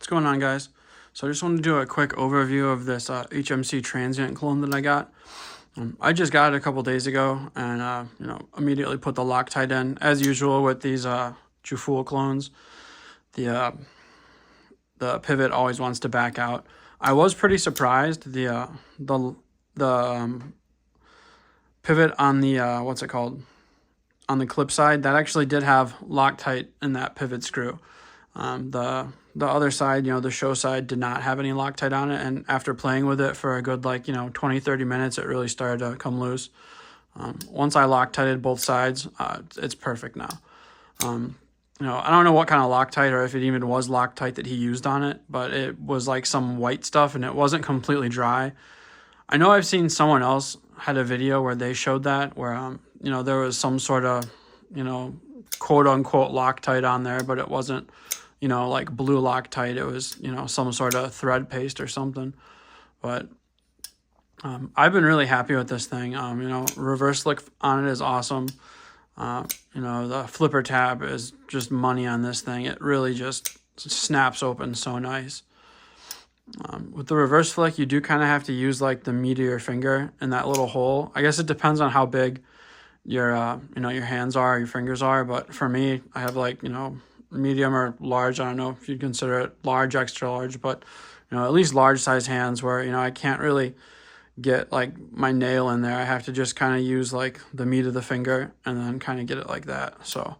going on, guys? So I just wanted to do a quick overview of this HMC TRANSIENT clone that I got. I just got it a couple days ago and immediately put the Loctite in. As usual with these JUFULE clones, the pivot always wants to back out. I was pretty surprised. The pivot on the what's it called, on the clip side, that actually did have Loctite in that pivot screw. The other side, the show side, did not have any Loctite on it, and after playing with it for a good 20-30 minutes, it really started to come loose. Once I Loctited both sides, it's perfect now. I don't know what kind of Loctite, or if it even was Loctite that he used on it, but it was like some white stuff and it wasn't completely dry. I know I've seen someone else had a video where they showed that, where there was some sort of quote unquote Loctite on there, but it wasn't like blue Loctite. It was some sort of thread paste or something. But I've been really happy with this thing. Reverse slick on it is awesome. The flipper tab is just money on this thing. It really just snaps open so nice. With the reverse flick, you do kind of have to use like the meat of your finger in that little hole. I guess it depends on how big your your hands are, your fingers are, but for me, I have medium or large. I don't know if you'd consider it large, extra large, but at least large size hands where I can't really get like my nail in there. I have to just kind of use like the meat of the finger and then kind of get it like that. So,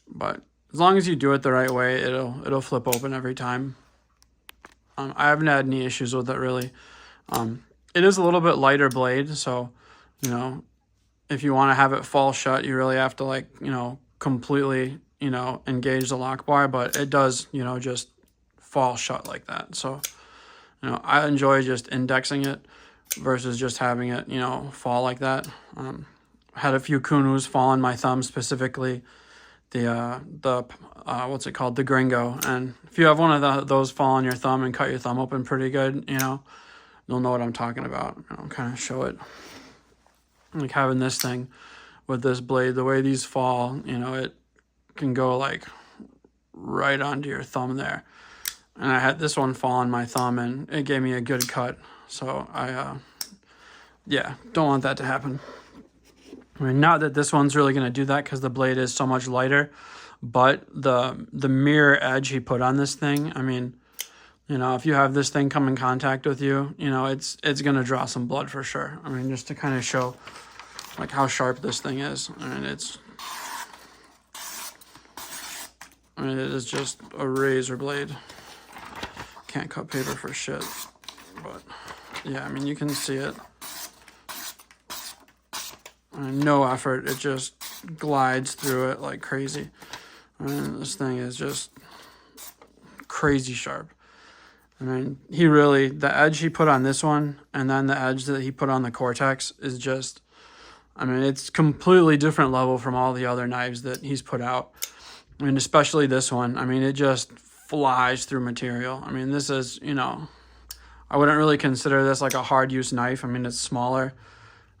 but as long as you do it the right way, it'll flip open every time. I haven't had any issues with it really. It is a little bit lighter blade, so if you want to have it fall shut, you really have to completely engage the lock bar, but it does just fall shut like that. So I enjoy just indexing it versus just having it fall like that. I had a few Kunus fall on my thumb, specifically the what's it called, the Gringo, and if you have one of those fall on your thumb and cut your thumb open pretty good, you'll know what I'm talking about. I'll kind of show it, like having this thing with this blade, the way these fall, it can go like right onto your thumb there. And I had this one fall on my thumb and it gave me a good cut. So I don't want that to happen. I mean, not that this one's really going to do that because the blade is so much lighter, but the mirror edge he put on this thing, I mean, if you have this thing come in contact with you, it's going to draw some blood for sure. I mean, just to kind of show like how sharp this thing is. I mean, it is just a razor blade. Can't cut paper for shit, but yeah, I mean, you can see it. No effort, it just glides through it like crazy. I mean, this thing is just crazy sharp. I mean, the edge he put on this one and then the edge that he put on the Cortex is just, I mean, it's completely different level from all the other knives that he's put out. I mean, especially this one. I mean, it just flies through material. I mean, this is, I wouldn't really consider this like a hard use knife. I mean, it's smaller.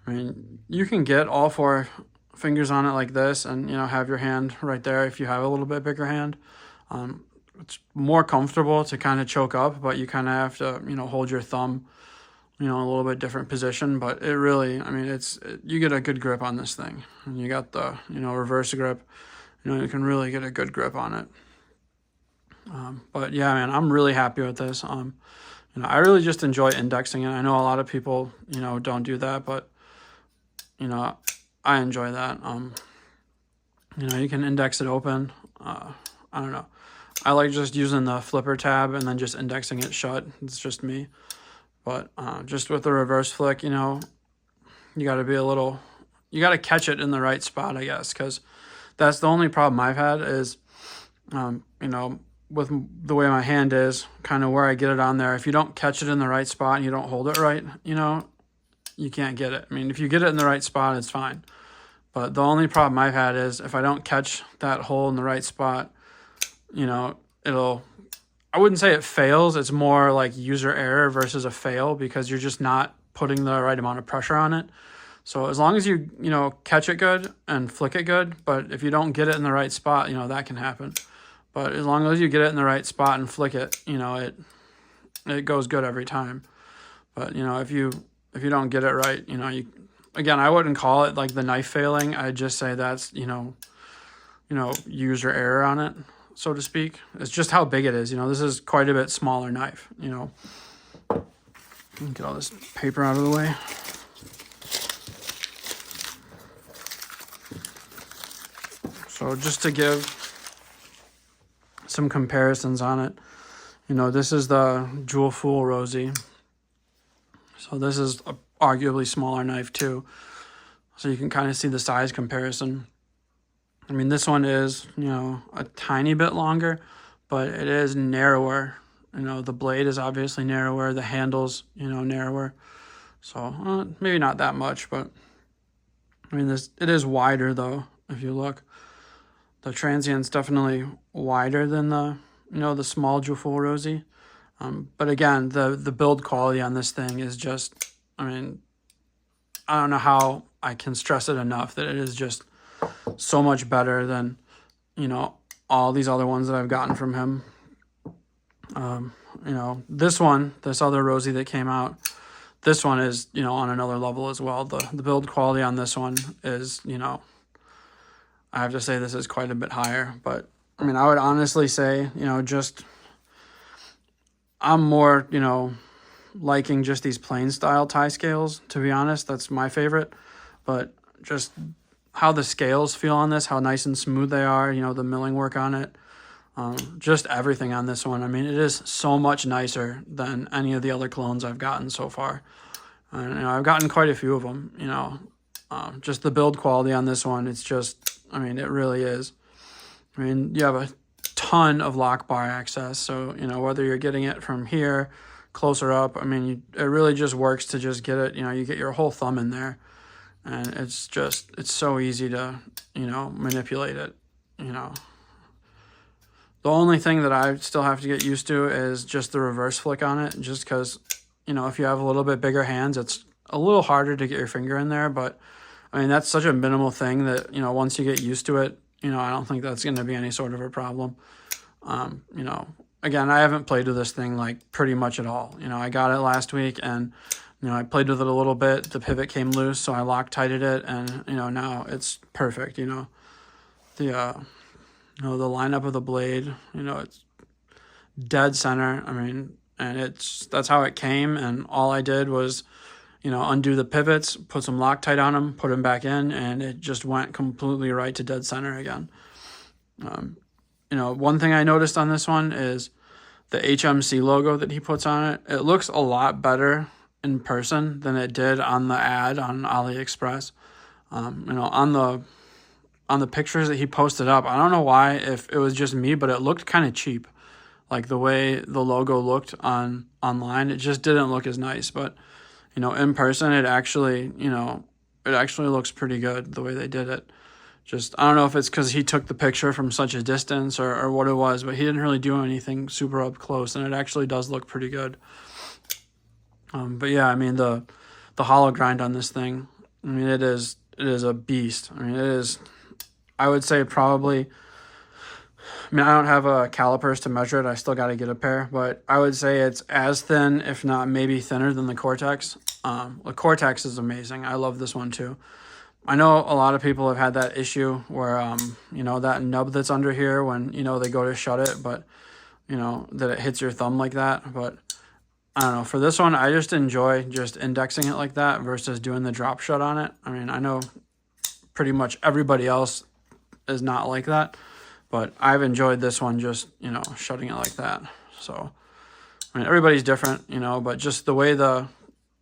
I mean, you can get all 4 fingers on it like this and, have your hand right there if you have a little bit bigger hand. It's more comfortable to kind of choke up, but you kind of have to, hold your thumb, in a little bit different position. But it really, I mean, you get a good grip on this thing. And you got the, reverse grip. You can really get a good grip on it. But yeah, man, I'm really happy with this. I really just enjoy indexing it. I know a lot of people, don't do that, but I enjoy that. You can index it open. I don't know. I like just using the flipper tab and then just indexing it shut. It's just me. But just with the reverse flick, you got to you got to catch it in the right spot, I guess, because that's the only problem I've had is, with the way my hand is, kind of where I get it on there. If you don't catch it in the right spot and you don't hold it right, you can't get it. I mean, if you get it in the right spot, it's fine. But the only problem I've had is if I don't catch that hole in the right spot, I wouldn't say it fails. It's more like user error versus a fail because you're just not putting the right amount of pressure on it. So as long as you, catch it good and flick it good, but if you don't get it in the right spot, that can happen. But as long as you get it in the right spot and flick it, you know, it goes good every time. But, you know, if you don't get it right, you know, again, I wouldn't call it like the knife failing. I'd just say that's, you know, user error on it, so to speak. It's just how big it is. You know, this is quite a bit smaller knife, you know. Get all this paper out of the way. So just to give some comparisons on it, you know, this is the JUFULE Rosie. So this is a arguably smaller knife too. So you can kind of see the size comparison. I mean, this one is, you know, a tiny bit longer, but it is narrower. You know, the blade is obviously narrower, the handle's, you know, narrower. So maybe not that much, but I mean, it is wider though, if you look. The transient's definitely wider than the, you know, the small JUFULE Rosie. But again, the build quality on this thing is just, I mean, I don't know how I can stress it enough that it is just so much better than, you know, all these other ones that I've gotten from him. You know, this other Rosie that came out, this one is, you know, on another level as well. The build quality on this one is, you know, I have to say this is quite a bit higher. But, I mean, I would honestly say, you know, just, I'm more, you know, liking just these plain style tie scales, to be honest. That's my favorite. But just how the scales feel on this, how nice and smooth they are, you know, the milling work on it, just everything on this one. I mean, it is so much nicer than any of the other clones I've gotten so far. And, you know, I've gotten quite a few of them, you know. Just the build quality on this one, it's just, I mean, it really is. I mean, you have a ton of lock bar access. So, you know, whether you're getting it from here, closer up, I mean, it really just works to just get it, you know, you get your whole thumb in there. And it's so easy to, you know, manipulate it, you know. The only thing that I still have to get used to is just the reverse flick on it, just because, you know, if you have a little bit bigger hands, it's a little harder to get your finger in there. But, I mean, that's such a minimal thing that, you know, once you get used to it, you know, I don't think that's going to be any sort of a problem. You know, again, I haven't played with this thing, like, pretty much at all. You know, I got it last week, and, you know, I played with it a little bit. The pivot came loose, so I Loctited it, and, you know, now it's perfect, you know. You know, the lineup of the blade, you know, it's dead center. I mean, and that's how it came, and all I did was, you know, undo the pivots, put some Loctite on them, put them back in, and it just went completely right to dead center again. You know, one thing I noticed on this one is the HMC logo that he puts on it. It looks a lot better in person than it did on the ad on AliExpress. You know, on the pictures that he posted up, I don't know why, if it was just me, but it looked kind of cheap. Like the way the logo looked online, it just didn't look as nice. But, you know, in person, it actually, you know, it actually looks pretty good the way they did it. Just, I don't know if it's because he took the picture from such a distance or what it was, but he didn't really do anything super up close, and it actually does look pretty good. But yeah, I mean, the hollow grind on this thing, I mean, it is a beast. I mean, it is, I would say probably, I mean, I don't have a calipers to measure it. I still got to get a pair, but I would say it's as thin, if not maybe thinner than the Cortex. The Cortex is amazing. I love this one too. I know a lot of people have had that issue where, you know, that nub that's under here when, you know, they go to shut it, but, you know, that it hits your thumb like that. But I don't know. For this one, I just enjoy just indexing it like that versus doing the drop shut on it. I mean, I know pretty much everybody else is not like that, but I've enjoyed this one just, you know, shutting it like that. So, I mean, everybody's different, you know, but just the way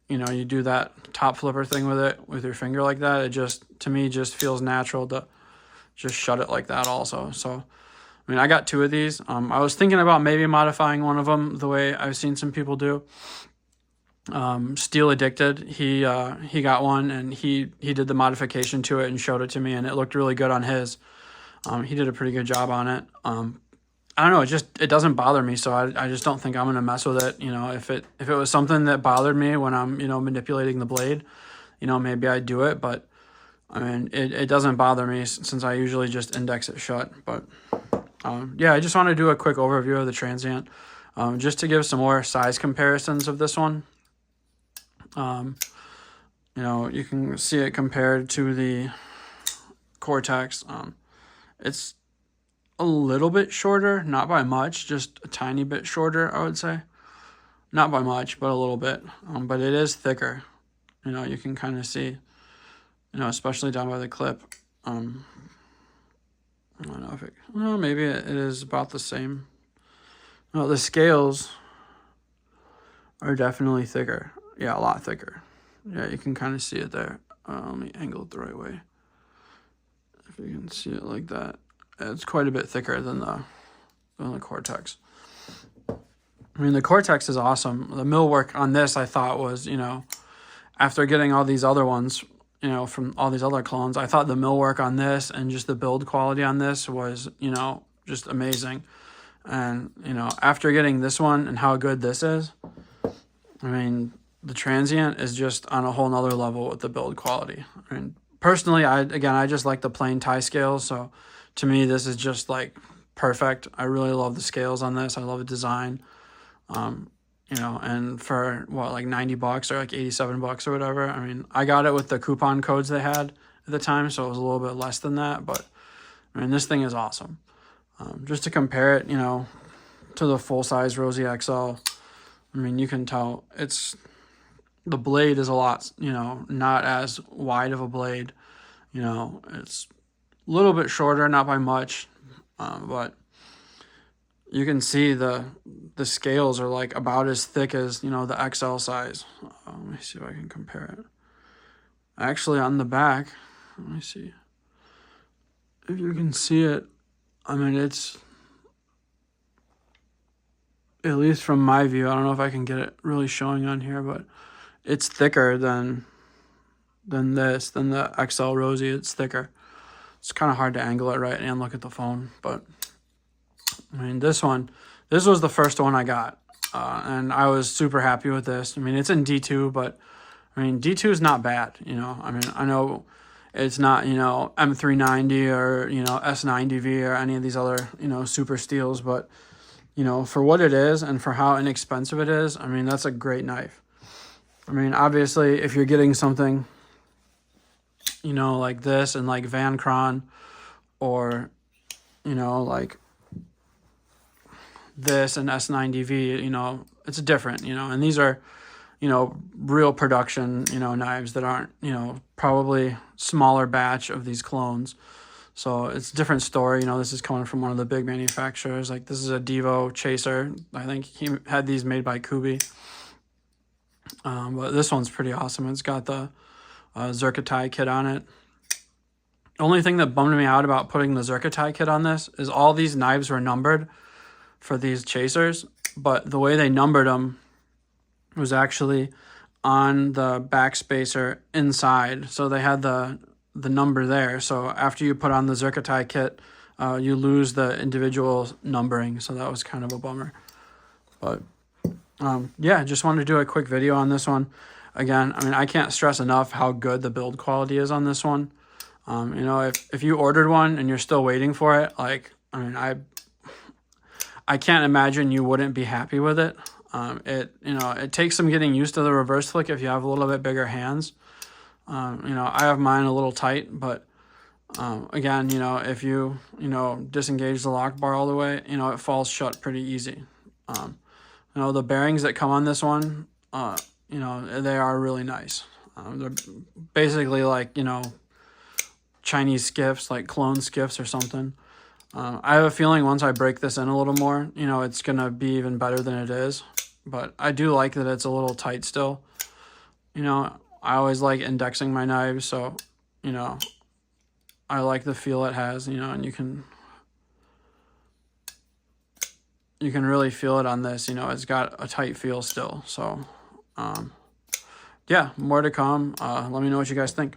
you know, you do that top flipper thing with it, with your finger like that, it just, to me, just feels natural to just shut it like that also. So, I mean, I got two of these. I was thinking about maybe modifying one of them the way I've seen some people do. Steel Addicted, he got one, and he did the modification to it and showed it to me, and it looked really good on his. He did a pretty good job on it. I don't know, it doesn't bother me, so I just don't think I'm going to mess with it. You know, if it was something that bothered me when I'm, you know, manipulating the blade, you know, maybe I'd do it, but I mean, it doesn't bother me since I usually just index it shut. But yeah, I just want to do a quick overview of the Transient, just to give some more size comparisons of this one. You know, you can see it compared to the Cortex. It's a little bit shorter, not by much, just a tiny bit shorter, I would say. Not by much, but a little bit. But it is thicker. You know, you can kind of see, you know, especially down by the clip. I don't know if it, well, maybe it is about the same. No, the scales are definitely thicker. Yeah, a lot thicker. Yeah, you can kind of see it there. Let me angle it the right way. If you can see it like that. It's quite a bit thicker than the Cortex. I mean, the Cortex is awesome. The millwork on this, I thought, was, you know, after getting all these other ones, you know, from all these other clones, I thought the millwork on this and just the build quality on this was, you know, just amazing. And, you know, after getting this one and how good this is, I mean, the Transient is just on a whole nother level with the build quality. I mean, personally, I just like the plain tie scales, so to me, this is just like perfect. I really love the scales on this. I love the design. You know, and for what, like $90 or like $87 or whatever. I mean, I got it with the coupon codes they had at the time, so it was a little bit less than that. But I mean, this thing is awesome. Just to compare it, you know, to the full size Rosie XL. I mean, you can tell the blade is a lot, you know, not as wide of a blade. You know, it's a little bit shorter, not by much, but you can see the scales are like about as thick as, you know, the XL size. Let me see if I can compare it. Actually, on the back, let me see if you can see it. I mean, it's, at least from my view, I don't know if I can get it really showing on here, but it's thicker than the XL Rosie. It's thicker. It's kind of hard to angle it right and look at the phone, but I mean, this was the first one I got, and I was super happy with this. I mean, it's in D2, but I mean, D2 is not bad, you know. I mean, I know it's not, you know, M390 or, you know, S90V or any of these other, you know, super steels, but, you know, for what it is and for how inexpensive it is, I mean, that's a great knife. I mean, obviously, if you're getting something, you know, like this and like Van Kron or, you know, like this and S90V, you know, it's different, you know, and these are, you know, real production, you know, knives that aren't, you know, probably smaller batch of these clones. So it's a different story. You know, this is coming from one of the big manufacturers. Like, this is a Devo Chaser. I think he had these made by Kubi. But this one's pretty awesome. It's got the Zircotai kit on it. Only thing that bummed me out about putting the Zircotai kit on this is all these knives were numbered for these Chasers, but the way they numbered them was actually on the back spacer inside. So they had the number there. So after you put on the Zircotai kit, you lose the individual numbering. So that was kind of a bummer. But yeah, just wanted to do a quick video on this one. Again, I mean, I can't stress enough how good the build quality is on this one. You know, if you ordered one and you're still waiting for it, like, I mean, I can't imagine you wouldn't be happy with it. You know, it takes some getting used to the reverse flick if you have a little bit bigger hands. You know, I have mine a little tight, but again, you know, if you know, disengage the lock bar all the way, you know, it falls shut pretty easy. You know, the bearings that come on this one, you know, they are really nice. They're basically like, you know, Chinese skiffs, like clone skiffs or something. I have a feeling once I break this in a little more, you know, it's going to be even better than it is. But I do like that it's a little tight still. You know, I always like indexing my knives, so, you know, I like the feel it has, you know, and you can really feel it on this. You know, it's got a tight feel still. So, yeah, more to come. Let me know what you guys think.